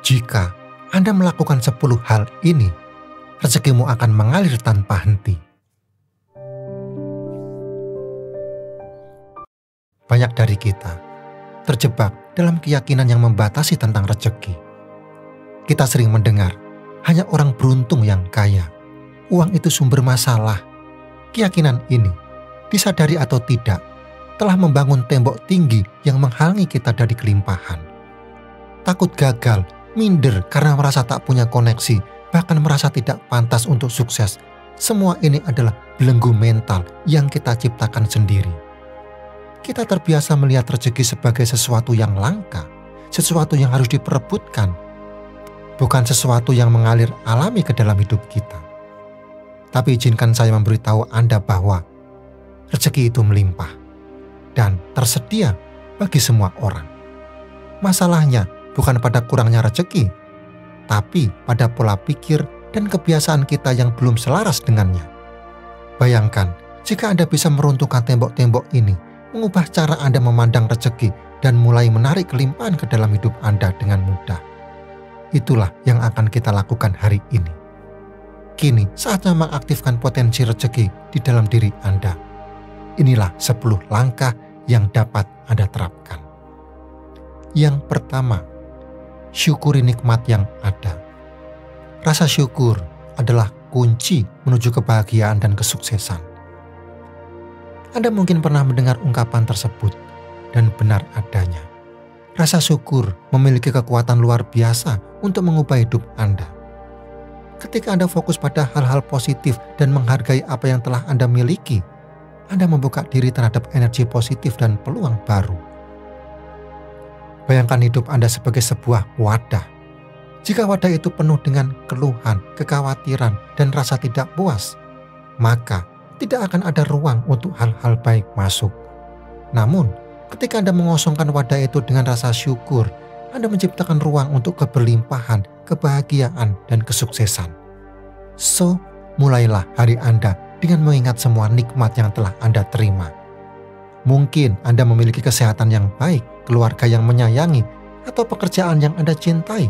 Jika Anda melakukan 10 hal ini, rezekimu akan mengalir tanpa henti. Banyak dari kita terjebak dalam keyakinan yang membatasi tentang rezeki. Kita sering mendengar, hanya orang beruntung yang kaya. Uang itu sumber masalah. Keyakinan ini, disadari atau tidak, telah membangun tembok tinggi yang menghalangi kita dari kelimpahan. Takut gagal, minder karena merasa tak punya koneksi, bahkan merasa tidak pantas untuk sukses. Semua ini adalah belenggu mental yang kita ciptakan sendiri. Kita terbiasa melihat rezeki sebagai sesuatu yang langka, sesuatu yang harus diperebutkan, bukan sesuatu yang mengalir alami ke dalam hidup kita. Tapi izinkan saya memberitahu Anda bahwa rezeki itu melimpah dan tersedia bagi semua orang. Masalahnya bukan pada kurangnya rezeki, tapi pada pola pikir dan kebiasaan kita yang belum selaras dengannya. Bayangkan jika Anda bisa meruntuhkan tembok-tembok ini, mengubah cara Anda memandang rezeki dan mulai menarik kelimpahan ke dalam hidup Anda dengan mudah. Itulah yang akan kita lakukan hari ini. Kini saatnya mengaktifkan potensi rezeki di dalam diri Anda. Inilah 10 langkah yang dapat Anda terapkan. Yang pertama, syukuri nikmat yang ada. Rasa syukur adalah kunci menuju kebahagiaan dan kesuksesan. Anda mungkin pernah mendengar ungkapan tersebut dan benar adanya. Rasa syukur memiliki kekuatan luar biasa untuk mengubah hidup Anda. Ketika Anda fokus pada hal-hal positif dan menghargai apa yang telah Anda miliki, Anda membuka diri terhadap energi positif dan peluang baru. Bayangkan hidup Anda sebagai sebuah wadah. Jika wadah itu penuh dengan keluhan, kekhawatiran, dan rasa tidak puas, maka tidak akan ada ruang untuk hal-hal baik masuk. Namun, ketika Anda mengosongkan wadah itu dengan rasa syukur, Anda menciptakan ruang untuk keberlimpahan, kebahagiaan, dan kesuksesan. So, mulailah hari Anda dengan mengingat semua nikmat yang telah Anda terima. Mungkin Anda memiliki kesehatan yang baik, keluarga yang menyayangi, atau pekerjaan yang Anda cintai.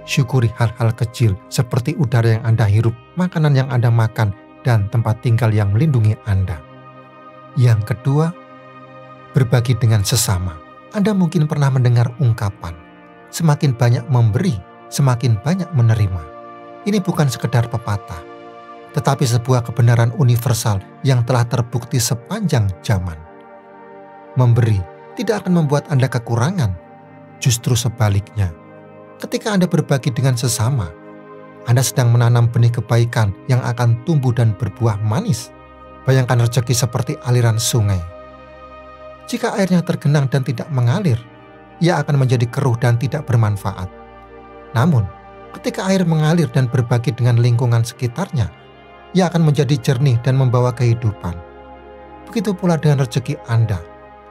Syukuri hal-hal kecil seperti udara yang Anda hirup, makanan yang Anda makan, dan tempat tinggal yang melindungi Anda. Yang kedua, berbagi dengan sesama. Anda mungkin pernah mendengar ungkapan, semakin banyak memberi, semakin banyak menerima. Ini bukan sekedar pepatah, tetapi sebuah kebenaran universal yang telah terbukti sepanjang zaman. Memberi tidak akan membuat Anda kekurangan, justru sebaliknya. Ketika Anda berbagi dengan sesama, Anda sedang menanam benih kebaikan yang akan tumbuh dan berbuah manis. Bayangkan rezeki seperti aliran sungai. Jika airnya tergenang dan tidak mengalir, ia akan menjadi keruh dan tidak bermanfaat. Namun, ketika air mengalir dan berbagi dengan lingkungan sekitarnya, ia akan menjadi jernih dan membawa kehidupan. Begitu pula dengan rezeki Anda.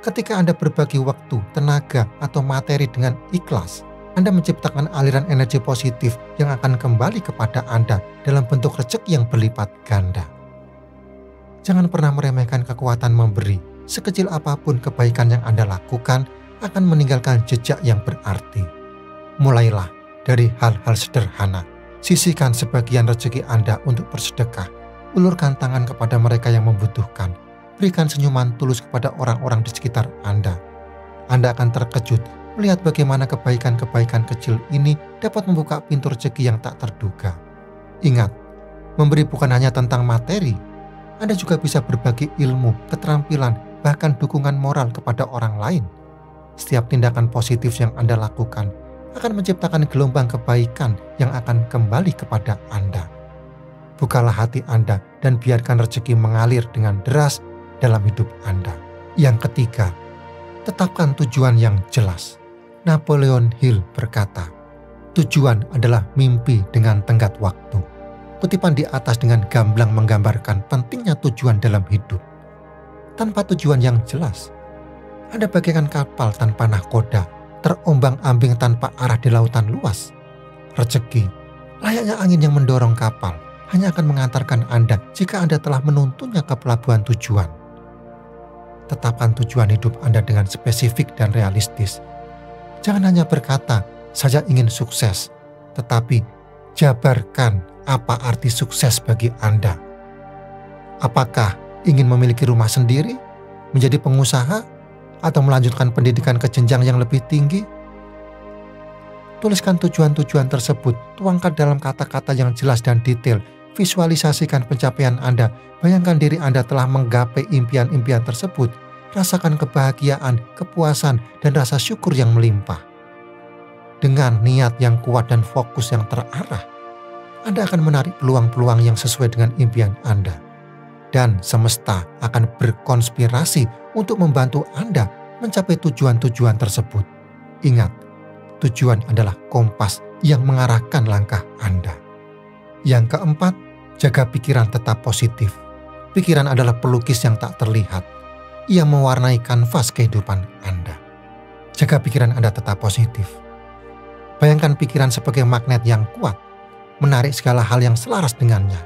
Ketika Anda berbagi waktu, tenaga, atau materi dengan ikhlas, Anda menciptakan aliran energi positif yang akan kembali kepada Anda dalam bentuk rezeki yang berlipat ganda. Jangan pernah meremehkan kekuatan memberi. Sekecil apapun kebaikan yang Anda lakukan akan meninggalkan jejak yang berarti. Mulailah dari hal-hal sederhana. Sisihkan sebagian rezeki Anda untuk bersedekah. Ulurkan tangan kepada mereka yang membutuhkan. Berikan senyuman tulus kepada orang-orang di sekitar Anda. Anda akan terkejut melihat bagaimana kebaikan-kebaikan kecil ini dapat membuka pintu rezeki yang tak terduga. Ingat, memberi bukan hanya tentang materi. Anda juga bisa berbagi ilmu, keterampilan, bahkan dukungan moral kepada orang lain. Setiap tindakan positif yang Anda lakukan akan menciptakan gelombang kebaikan yang akan kembali kepada Anda. Bukalah hati Anda dan biarkan rezeki mengalir dengan deras dalam hidup Anda. Yang ketiga, tetapkan tujuan yang jelas. Napoleon Hill berkata, tujuan adalah mimpi dengan tenggat waktu. Kutipan di atas dengan gamblang menggambarkan pentingnya tujuan dalam hidup. Tanpa tujuan yang jelas, Anda bagaikan kapal tanpa nahkoda, terombang-ambing tanpa arah di lautan luas. Rezeki, layaknya angin yang mendorong kapal, hanya akan mengantarkan Anda jika Anda telah menuntunnya ke pelabuhan tujuan. Tetapkan tujuan hidup Anda dengan spesifik dan realistis. Jangan hanya berkata, saja ingin sukses, tetapi jabarkan apa arti sukses bagi Anda. Apakah ingin memiliki rumah sendiri, menjadi pengusaha, atau melanjutkan pendidikan ke jenjang yang lebih tinggi? Tuliskan tujuan-tujuan tersebut, tuangkan dalam kata-kata yang jelas dan detail, visualisasikan pencapaian Anda, bayangkan diri Anda telah menggapai impian-impian tersebut, rasakan kebahagiaan, kepuasan, dan rasa syukur yang melimpah. Dengan niat yang kuat dan fokus yang terarah, Anda akan menarik peluang-peluang yang sesuai dengan impian Anda. Dan semesta akan berkonspirasi untuk membantu Anda mencapai tujuan-tujuan tersebut. Ingat, tujuan adalah kompas yang mengarahkan langkah Anda. Yang keempat, jaga pikiran tetap positif. Pikiran adalah pelukis yang tak terlihat. Ia mewarnai kanvas kehidupan Anda. Jaga pikiran Anda tetap positif. Bayangkan pikiran sebagai magnet yang kuat, menarik segala hal yang selaras dengannya.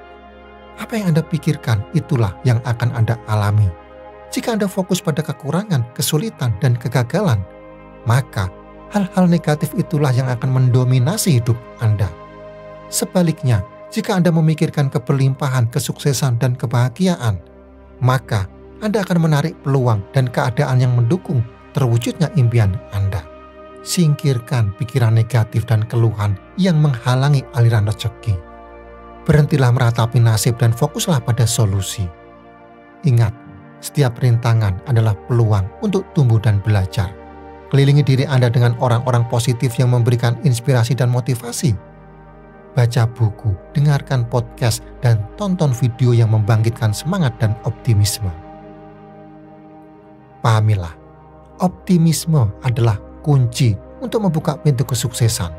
Apa yang Anda pikirkan, itulah yang akan Anda alami. Jika Anda fokus pada kekurangan, kesulitan, dan kegagalan, maka hal-hal negatif itulah yang akan mendominasi hidup Anda. Sebaliknya, jika Anda memikirkan keberlimpahan, kesuksesan, dan kebahagiaan, maka Anda akan menarik peluang dan keadaan yang mendukung terwujudnya impian Anda. Singkirkan pikiran negatif dan keluhan yang menghalangi aliran rezeki. Berhentilah meratapi nasib dan fokuslah pada solusi. Ingat, setiap rintangan adalah peluang untuk tumbuh dan belajar. Kelilingi diri Anda dengan orang-orang positif yang memberikan inspirasi dan motivasi. Baca buku, dengarkan podcast, dan tonton video yang membangkitkan semangat dan optimisme. Pahamilah, optimisme adalah kunci untuk membuka pintu kesuksesan.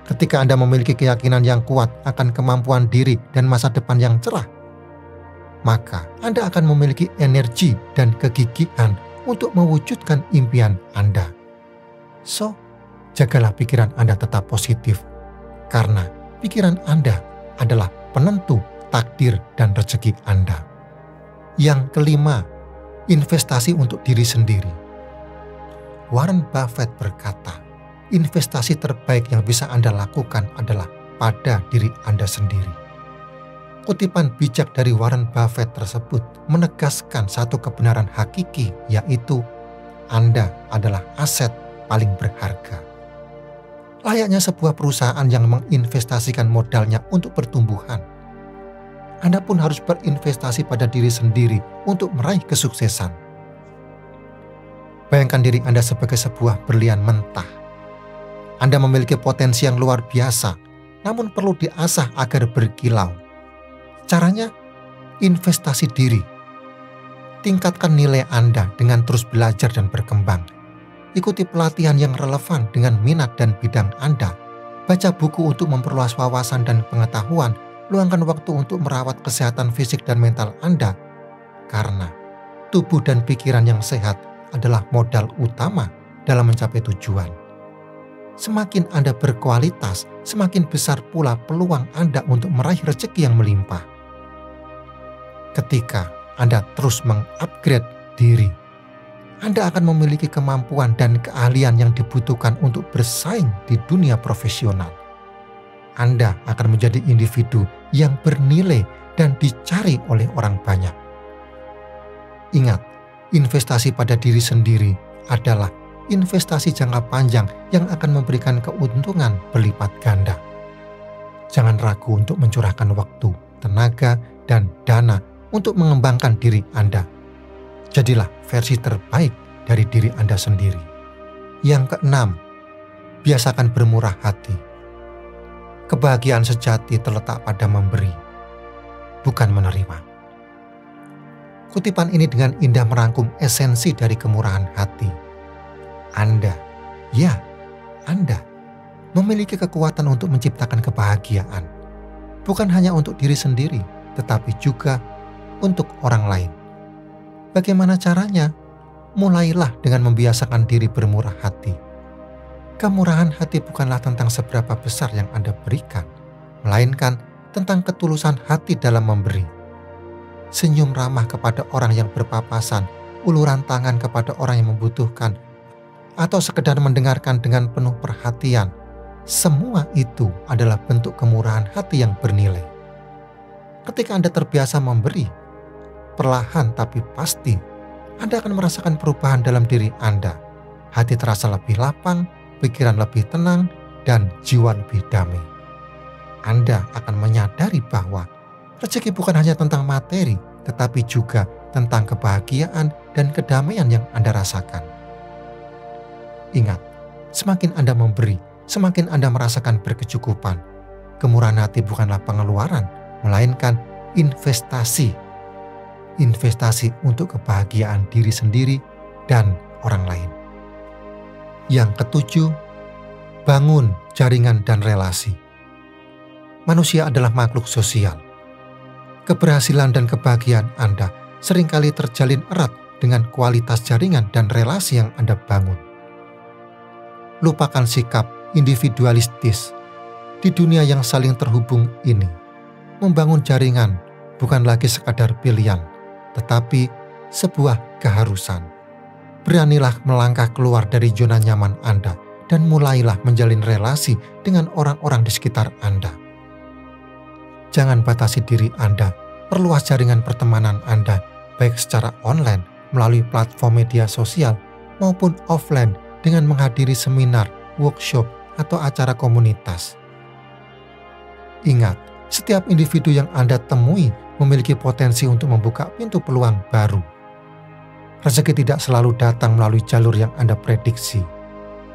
Ketika Anda memiliki keyakinan yang kuat akan kemampuan diri dan masa depan yang cerah, maka Anda akan memiliki energi dan kegigihan untuk mewujudkan impian Anda. So, jagalah pikiran Anda tetap positif, karena pikiran Anda adalah penentu takdir dan rezeki Anda. Yang kelima, investasi untuk diri sendiri. Warren Buffett berkata, investasi terbaik yang bisa Anda lakukan adalah pada diri Anda sendiri. Kutipan bijak dari Warren Buffett tersebut menegaskan satu kebenaran hakiki, yaitu Anda adalah aset paling berharga. Layaknya sebuah perusahaan yang menginvestasikan modalnya untuk pertumbuhan, Anda pun harus berinvestasi pada diri sendiri untuk meraih kesuksesan. Bayangkan diri Anda sebagai sebuah berlian mentah. Anda memiliki potensi yang luar biasa, namun perlu diasah agar berkilau. Caranya, investasi diri. Tingkatkan nilai Anda dengan terus belajar dan berkembang. Ikuti pelatihan yang relevan dengan minat dan bidang Anda. Baca buku untuk memperluas wawasan dan pengetahuan. Luangkan waktu untuk merawat kesehatan fisik dan mental Anda. Karena tubuh dan pikiran yang sehat adalah modal utama dalam mencapai tujuan. Semakin Anda berkualitas, semakin besar pula peluang Anda untuk meraih rezeki yang melimpah. Ketika Anda terus mengupgrade diri, Anda akan memiliki kemampuan dan keahlian yang dibutuhkan untuk bersaing di dunia profesional. Anda akan menjadi individu yang bernilai dan dicari oleh orang banyak. Ingat, investasi pada diri sendiri adalah investasi jangka panjang yang akan memberikan keuntungan berlipat ganda. Jangan ragu untuk mencurahkan waktu, tenaga, dan dana untuk mengembangkan diri Anda. Jadilah versi terbaik dari diri Anda sendiri. Yang keenam, biasakan bermurah hati. Kebahagiaan sejati terletak pada memberi, bukan menerima. Kutipan ini dengan indah merangkum esensi dari kemurahan hati. Anda memiliki kekuatan untuk menciptakan kebahagiaan. Bukan hanya untuk diri sendiri, tetapi juga untuk orang lain. Bagaimana caranya? Mulailah dengan membiasakan diri bermurah hati. Kemurahan hati bukanlah tentang seberapa besar yang Anda berikan, melainkan tentang ketulusan hati dalam memberi. Senyum ramah kepada orang yang berpapasan, uluran tangan kepada orang yang membutuhkan, atau sekedar mendengarkan dengan penuh perhatian semua itu adalah bentuk kemurahan hati yang bernilai. Ketika Anda terbiasa memberi, perlahan tapi pasti, Anda akan merasakan perubahan dalam diri Anda. Hati terasa lebih lapang, pikiran lebih tenang, dan jiwa lebih damai. Anda akan menyadari bahwa rezeki bukan hanya tentang materi, tetapi juga tentang kebahagiaan dan kedamaian yang Anda rasakan. Ingat, semakin Anda memberi, semakin Anda merasakan berkecukupan. Kemurahan hati bukanlah pengeluaran, melainkan investasi. Investasi untuk kebahagiaan diri sendiri dan orang lain. Yang ketujuh, bangun jaringan dan relasi. Manusia adalah makhluk sosial. Keberhasilan dan kebahagiaan Anda seringkali terjalin erat dengan kualitas jaringan dan relasi yang Anda bangun. Lupakan sikap individualistis. Di dunia yang saling terhubung ini, membangun jaringan bukan lagi sekadar pilihan, tetapi sebuah keharusan. Beranilah melangkah keluar dari zona nyaman Anda dan mulailah menjalin relasi dengan orang-orang di sekitar Anda. Jangan batasi diri Anda, perluas jaringan pertemanan Anda, baik secara online melalui platform media sosial maupun offline dengan menghadiri seminar, workshop, atau acara komunitas. Ingat, setiap individu yang Anda temui memiliki potensi untuk membuka pintu peluang baru. Rezeki tidak selalu datang melalui jalur yang Anda prediksi.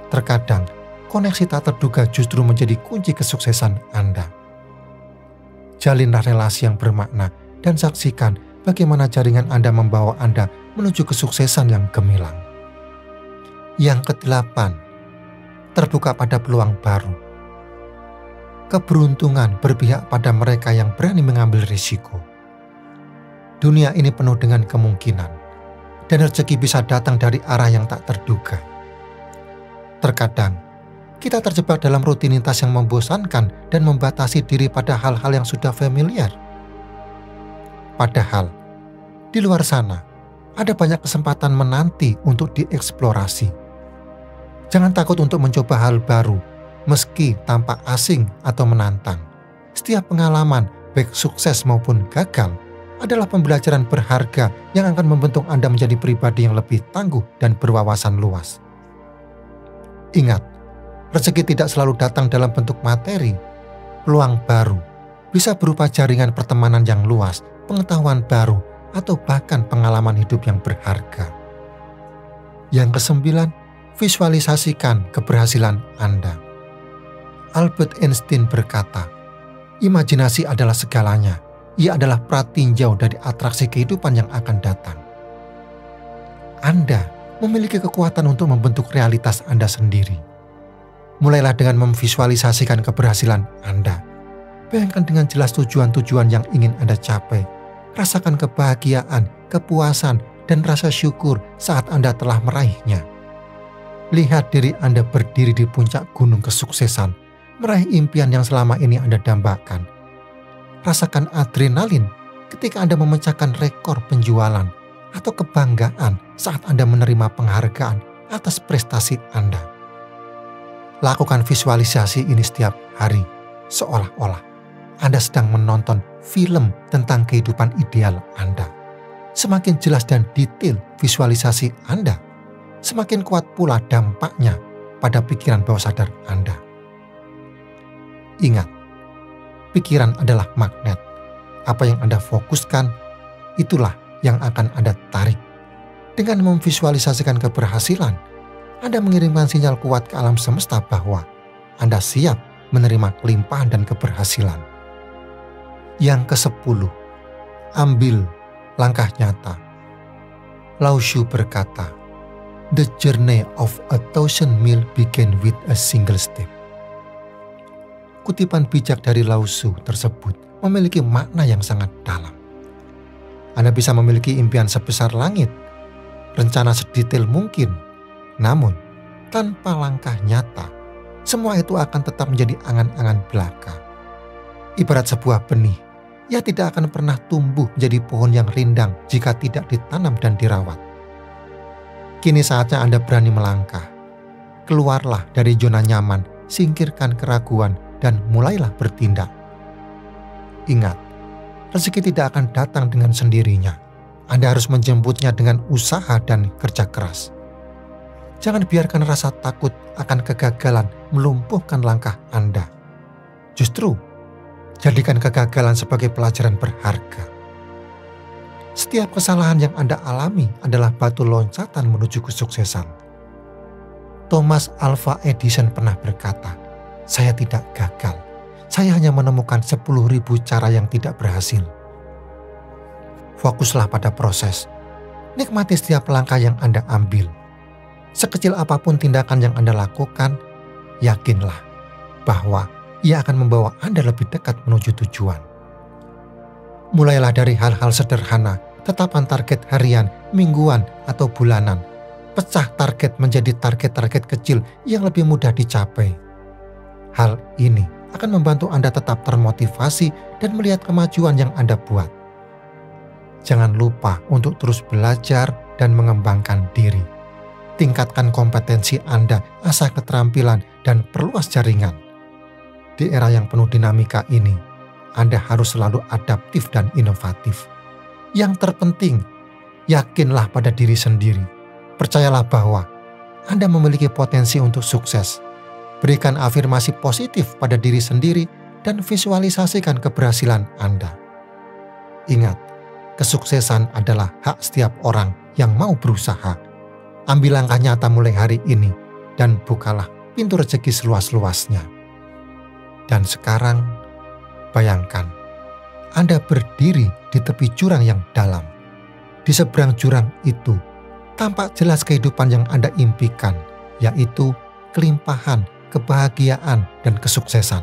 Terkadang, koneksi tak terduga justru menjadi kunci kesuksesan Anda. Jalinlah relasi yang bermakna dan saksikan bagaimana jaringan Anda membawa Anda menuju kesuksesan yang gemilang. Yang kedelapan, terbuka pada peluang baru. Keberuntungan berpihak pada mereka yang berani mengambil risiko. Dunia ini penuh dengan kemungkinan, dan rezeki bisa datang dari arah yang tak terduga. Terkadang, kita terjebak dalam rutinitas yang membosankan dan membatasi diri pada hal-hal yang sudah familiar. Padahal, di luar sana, ada banyak kesempatan menanti untuk dieksplorasi. Jangan takut untuk mencoba hal baru, meski tampak asing atau menantang. Setiap pengalaman, baik sukses maupun gagal, adalah pembelajaran berharga yang akan membentuk Anda menjadi pribadi yang lebih tangguh dan berwawasan luas. Ingat, rezeki tidak selalu datang dalam bentuk materi. Peluang baru bisa berupa jaringan pertemanan yang luas, pengetahuan baru, atau bahkan pengalaman hidup yang berharga. Yang kesembilan, visualisasikan keberhasilan Anda. Albert Einstein berkata, imajinasi adalah segalanya. Ia adalah pratinjau dari atraksi kehidupan yang akan datang. Anda memiliki kekuatan untuk membentuk realitas Anda sendiri. Mulailah dengan memvisualisasikan keberhasilan Anda. Bayangkan dengan jelas tujuan-tujuan yang ingin Anda capai. Rasakan kebahagiaan, kepuasan, dan rasa syukur saat Anda telah meraihnya. Lihat diri Anda berdiri di puncak gunung kesuksesan, meraih impian yang selama ini Anda dambakan. Rasakan adrenalin ketika Anda memecahkan rekor penjualan atau kebanggaan saat Anda menerima penghargaan atas prestasi Anda. Lakukan visualisasi ini setiap hari, seolah-olah Anda sedang menonton film tentang kehidupan ideal Anda. Semakin jelas dan detail visualisasi Anda, semakin kuat pula dampaknya pada pikiran bawah sadar Anda. Ingat, pikiran adalah magnet. Apa yang Anda fokuskan, itulah yang akan Anda tarik. Dengan memvisualisasikan keberhasilan, Anda mengirimkan sinyal kuat ke alam semesta bahwa Anda siap menerima kelimpahan dan keberhasilan. Yang ke-10, ambil langkah nyata. Lao Tzu berkata, "The journey of 1,000 miles begin with a single step." Kutipan bijak dari Lao Tzu tersebut memiliki makna yang sangat dalam. Anda bisa memiliki impian sebesar langit, rencana sedetail mungkin, namun tanpa langkah nyata, semua itu akan tetap menjadi angan-angan belaka. Ibarat sebuah benih, ia tidak akan pernah tumbuh menjadi pohon yang rindang jika tidak ditanam dan dirawat. Kini saatnya Anda berani melangkah. Keluarlah dari zona nyaman singkirkan keraguan dan mulailah bertindak. Ingat, rezeki tidak akan datang dengan sendirinya. Anda harus menjemputnya dengan usaha dan kerja keras. Jangan biarkan rasa takut akan kegagalan melumpuhkan langkah Anda. Justru, jadikan kegagalan sebagai pelajaran berharga. Setiap kesalahan yang Anda alami adalah batu loncatan menuju kesuksesan. Thomas Alva Edison pernah berkata, "Saya tidak gagal. Saya hanya menemukan 10.000 cara yang tidak berhasil." Fokuslah pada proses. Nikmati setiap langkah yang Anda ambil. Sekecil apapun tindakan yang Anda lakukan, yakinlah bahwa ia akan membawa Anda lebih dekat menuju tujuan. Mulailah dari hal-hal sederhana, tetapkan target harian, mingguan, atau bulanan. Pecah target menjadi target-target kecil yang lebih mudah dicapai. Hal ini akan membantu Anda tetap termotivasi dan melihat kemajuan yang Anda buat. Jangan lupa untuk terus belajar dan mengembangkan diri. Tingkatkan kompetensi Anda, asah keterampilan, dan perluas jaringan. Di era yang penuh dinamika ini, Anda harus selalu adaptif dan inovatif. Yang terpenting, yakinlah pada diri sendiri. Percayalah bahwa Anda memiliki potensi untuk sukses. Berikan afirmasi positif pada diri sendiri dan visualisasikan keberhasilan Anda. Ingat, kesuksesan adalah hak setiap orang yang mau berusaha. Ambil langkah nyata mulai hari ini dan bukalah pintu rezeki seluas-luasnya. Dan sekarang, bayangkan, Anda berdiri di tepi jurang yang dalam. Di seberang jurang itu, tampak jelas kehidupan yang Anda impikan, yaitu kelimpahan, kebahagiaan, dan kesuksesan.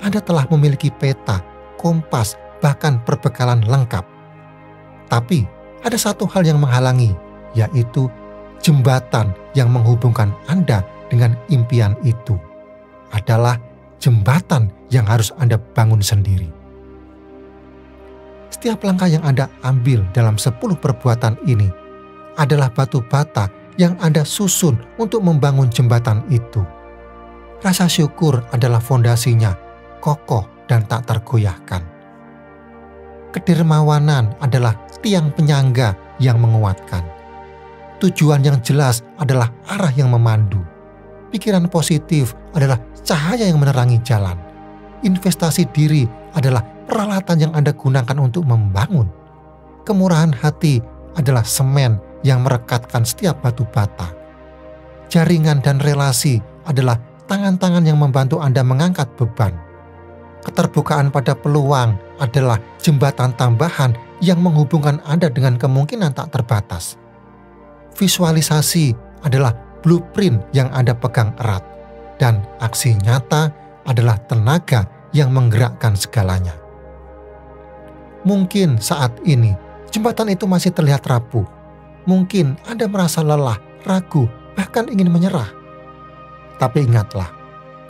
Anda telah memiliki peta, kompas, bahkan perbekalan lengkap. Tapi, ada satu hal yang menghalangi, yaitu jembatan yang menghubungkan Anda dengan impian itu. Adalah jembatan yang harus Anda bangun sendiri. Setiap langkah yang Anda ambil dalam 10 perbuatan ini adalah batu bata yang Anda susun untuk membangun jembatan itu. Rasa syukur adalah fondasinya, kokoh dan tak tergoyahkan. Kedermawanan adalah tiang penyangga yang menguatkan. Tujuan yang jelas adalah arah yang memandu. Pikiran positif adalah cahaya yang menerangi jalan. Investasi diri adalah peralatan yang Anda gunakan untuk membangun. Kemurahan hati adalah semen yang merekatkan setiap batu bata. Jaringan dan relasi adalah tangan-tangan yang membantu Anda mengangkat beban. Keterbukaan pada peluang adalah jembatan tambahan yang menghubungkan Anda dengan kemungkinan tak terbatas. Visualisasi adalah blueprint yang Anda pegang erat, dan aksi nyata adalah tenaga yang menggerakkan segalanya. Mungkin saat ini jembatan itu masih terlihat rapuh. Mungkin Anda merasa lelah, ragu, bahkan ingin menyerah. Tapi ingatlah,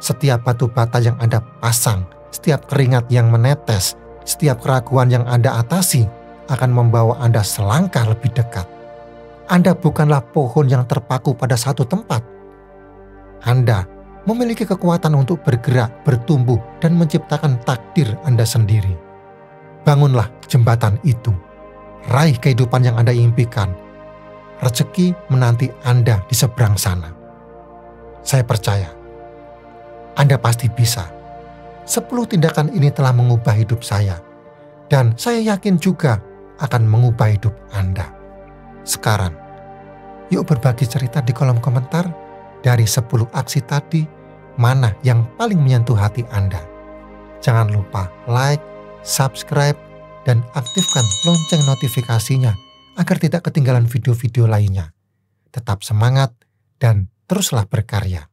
setiap batu bata yang Anda pasang, setiap keringat yang menetes, setiap keraguan yang Anda atasi akan membawa Anda selangkah lebih dekat. Anda bukanlah pohon yang terpaku pada satu tempat. Anda memiliki kekuatan untuk bergerak, bertumbuh, dan menciptakan takdir Anda sendiri. Bangunlah jembatan itu. Raih kehidupan yang Anda impikan. Rezeki menanti Anda di seberang sana. Saya percaya, Anda pasti bisa. 10 tindakan ini telah mengubah hidup saya. Dan saya yakin juga akan mengubah hidup Anda. Sekarang, yuk berbagi cerita di kolom komentar. Dari 10 aksi tadi, mana yang paling menyentuh hati Anda? Jangan lupa like, subscribe, dan aktifkan lonceng notifikasinya agar tidak ketinggalan video-video lainnya. Tetap semangat dan teruslah berkarya.